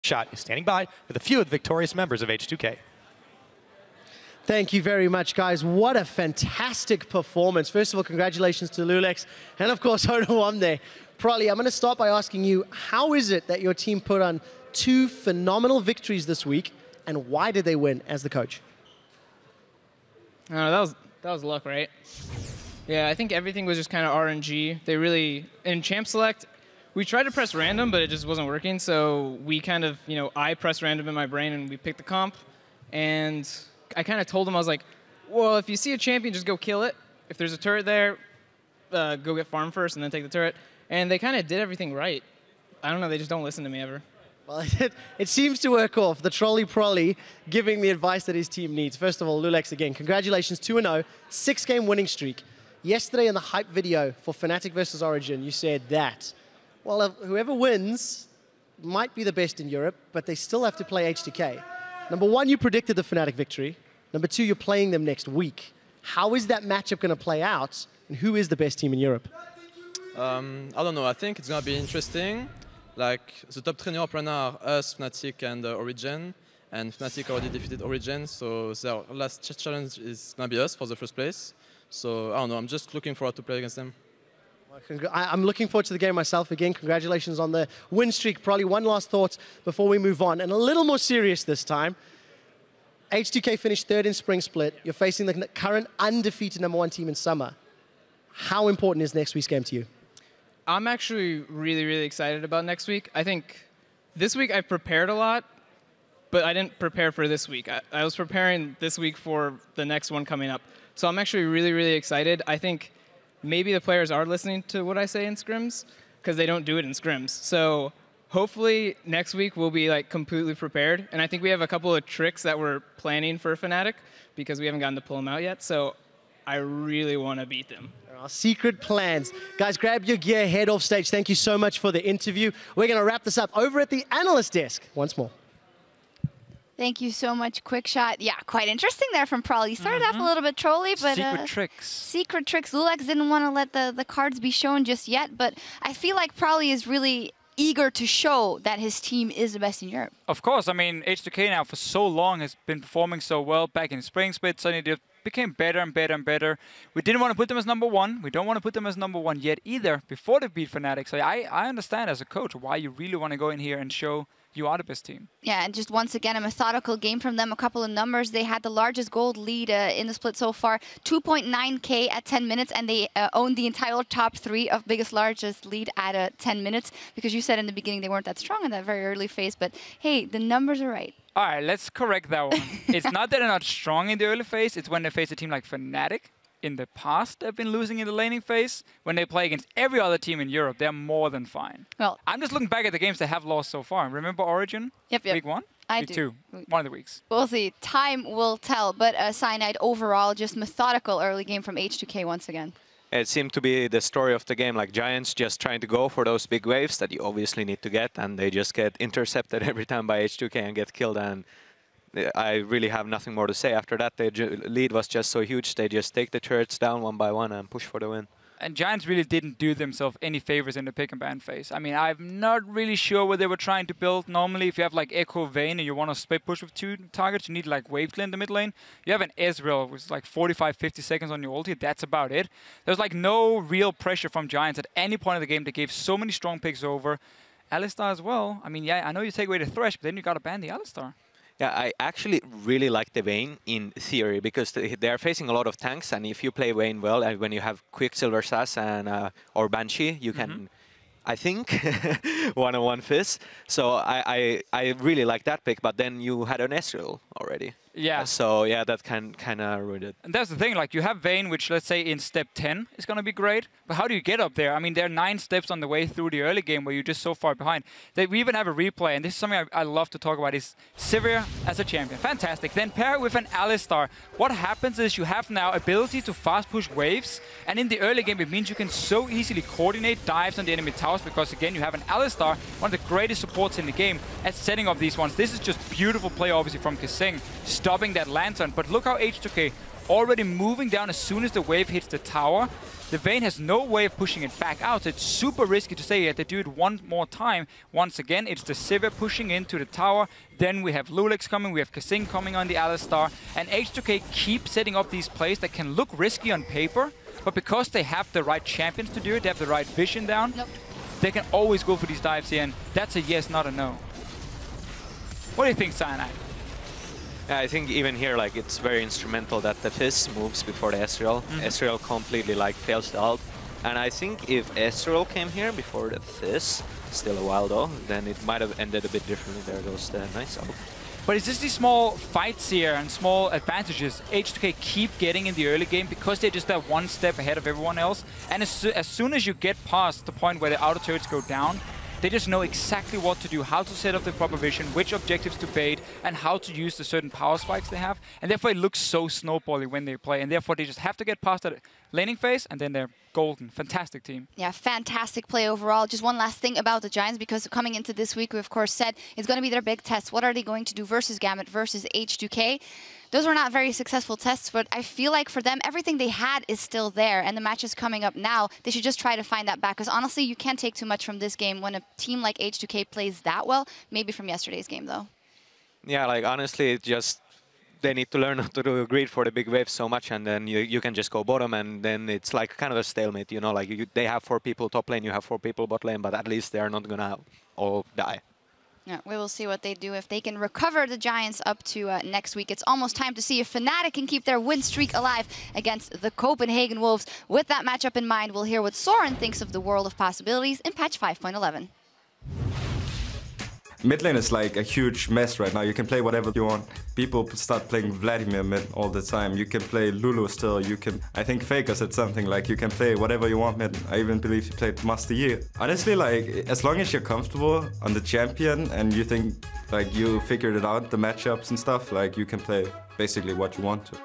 EpicSkillshot is standing by with a few of the victorious members of H2K. Thank you very much, guys. What a fantastic performance. First of all, congratulations to Lulex and, of course, Hono there. Prolly, I'm going to start by asking you, how is it that your team put on 2 phenomenal victories this week, and why did they win as the coach? That was luck, right? Yeah, I think everything was just kind of RNG. They really, in Champ Select, we tried to press random, but it just wasn't working. So we kind of, I pressed random in my brain and we picked the comp. And I kind of told them, I was like, well, if you see a champion, just go kill it. If there's a turret there, go get farm first and then take the turret. And they kind of did everything right. I don't know, they just don't listen to me ever. Well, it seems to work off. The trolley Prolly giving the advice that his team needs. First of all, Lulex, again, congratulations, 2-0, 6-game winning streak. Yesterday in the hype video for Fnatic versus Origin, you said that, well, whoever wins might be the best in Europe, but they still have to play H2K. Number 1, you predicted the Fnatic victory. Number 2, you're playing them next week. How is that matchup going to play out, and who is the best team in Europe? I don't know. I think it's going to be interesting. Like, the top 3 in Europe right now are us, Fnatic, and Origin. And Fnatic already defeated Origin, so their last challenge is going to be us for the first place. So, I don't know. I'm just looking forward to play against them. I'm looking forward to the game myself. Again, congratulations on the win streak. Probably one last thought before we move on, and a little more serious this time. H2K finished 3rd in Spring Split. You're facing the current undefeated #1 team in Summer. How important is next week's game to you? I'm actually really, really excited about next week. I think this week I prepared a lot, but I didn't prepare for this week. I was preparing this week for the next one coming up. So I'm actually really, really excited. I think maybe the players are listening to what I say in scrims, because they don't do it in scrims. So hopefully next week we'll be like completely prepared. And I think we have a couple of tricks that we're planning for Fnatic, because we haven't gotten to pull them out yet. So I really want to beat them. Our secret plans. Guys, grab your gear, head off stage. Thank you so much for the interview. We're going to wrap this up over at the analyst desk once more. Thank you so much, QuickShot. Yeah, quite interesting there from Prolly. Started off a little bit trolly, but secret tricks. Secret tricks. Lulex didn't want to let the cards be shown just yet, but I feel like Prolly is really eager to show that his team is the best in Europe. Of course, I mean, H2K now for so long has been performing so well back in Spring Split. Suddenly they became better and better and better. We didn't want to put them as #1. We don't want to put them as #1 yet either before they beat Fnatic. So I understand as a coach why you really want to go in here and show you are the best team. Yeah, and just once again, a methodical game from them. A couple of numbers. They had the largest gold lead in the split so far, 2.9K at 10 minutes, and they owned the entire top 3 of biggest, largest lead at 10 minutes, because you said in the beginning they weren't that strong in that very early phase, but hey, the numbers are right. All right, let's correct that one. It's not that they're not strong in the early phase, it's when they face a team like Fnatic. In the past, they've been losing in the laning phase. When they play against every other team in Europe, they're more than fine. Well, I'm just looking back at the games they have lost so far. Remember Origin? Yep. Week 1? I Week do. 2. One of the weeks. We'll see. Time will tell. But Cyanide overall, just methodical early game from H2K once again. It seemed to be the story of the game, like Giants just trying to go for those big waves that you obviously need to get, and they just get intercepted every time by H2K and get killed. And I really have nothing more to say. After that, the lead was just so huge, they just take the turrets down one by one and push for the win. And Giants really didn't do themselves any favors in the pick and ban phase. I mean, I'm not really sure what they were trying to build. Normally, if you have like Echo Vayne and you want to split push with 2 targets, you need like Wave Clear in the mid lane. You have an Ezreal with like 45-50 seconds on your ulti. That's about it. There's like no real pressure from Giants at any point of the game. They gave so many strong picks over. Alistar as well. I mean, yeah, I know you take away the Thresh, but then you got to ban the Alistar. Yeah, I actually really like the Vayne in theory, because they are facing a lot of tanks, and if you play Vayne well, and when you have Quicksilver Sass and or Banshee, you can, I think, 1-on-1 Fizz. So I really like that pick, but then you had an Ezreal already. Yeah. So yeah, that kind of ruined it. And that's the thing, like you have Vayne, which let's say in step 10 is going to be great, but how do you get up there? I mean, there are 9 steps on the way through the early game where you're just so far behind. We even have a replay, and this is something I love to talk about, is Sivir as a champion. Fantastic. Then pair it with an Alistar. What happens is you have now ability to fast push waves, and in the early game it means you can so easily coordinate dives on the enemy towers, because again you have an Alistar, one of the greatest supports in the game, at setting up these ones. This is just beautiful play obviously from Kasing, stopping that Lantern. But look how H2K already moving down as soon as the wave hits the tower. The Vayne has no way of pushing it back out, so it's super risky to say that they do it one more time. Once again, it's the Sivir pushing into the tower, then we have Lulex coming, we have Kasing coming on the Alistar, and H2K keep setting up these plays that can look risky on paper, but because they have the right champions to do it, they have the right vision down, they can always go for these dives here, and that's a yes, not a no. What do you think, Cyanide? Yeah, I think even here, like, it's very instrumental that the Fizz moves before the Ezreal. Ezreal completely, like, fails the ult. And I think if Ezreal came here before the Fizz, still a while though, then it might have ended a bit differently. There goes the nice ult. But it's just these small fights here and small advantages H2K keep getting in the early game because they're just that one step ahead of everyone else. And as soon as you get past the point where the outer turrets go down, they just know exactly what to do, how to set up the proper vision, which objectives to bait, and how to use the certain power spikes they have. And therefore it looks so snowbally when they play. And therefore they just have to get past that laning phase, and then they're golden. Fantastic team. Yeah, fantastic play overall. Just one last thing about the Giants, because coming into this week, we of course said it's going to be their big test. What are they going to do versus Gambit, versus H2K? Those were not very successful tests, but I feel like for them, everything they had is still there, and the matches coming up now, they should just try to find that back, because honestly, you can't take too much from this game when a team like H2K plays that well, maybe from yesterday's game, though. Yeah, like, honestly, it just, they need to learn how to do greed for the big waves so much, and then you can just go bottom, and then it's like kind of a stalemate, you know, like they have 4 people top lane, you have 4 people bot lane, but at least they are not gonna all die. Yeah, we will see what they do, if they can recover the Giants up to next week. It's almost time to see if Fnatic can keep their win streak alive against the Copenhagen Wolves. With that matchup in mind, we'll hear what Soren thinks of the world of possibilities in patch 5.11. Mid lane is like a huge mess right now. You can play whatever you want. People start playing Vladimir mid all the time. You can play Lulu still. You can, I think Faker said something like you can play whatever you want mid. I even believe he played Master Yi. Honestly, like, as long as you're comfortable on the champion and you think like you figured it out, the matchups and stuff, like you can play basically what you want to.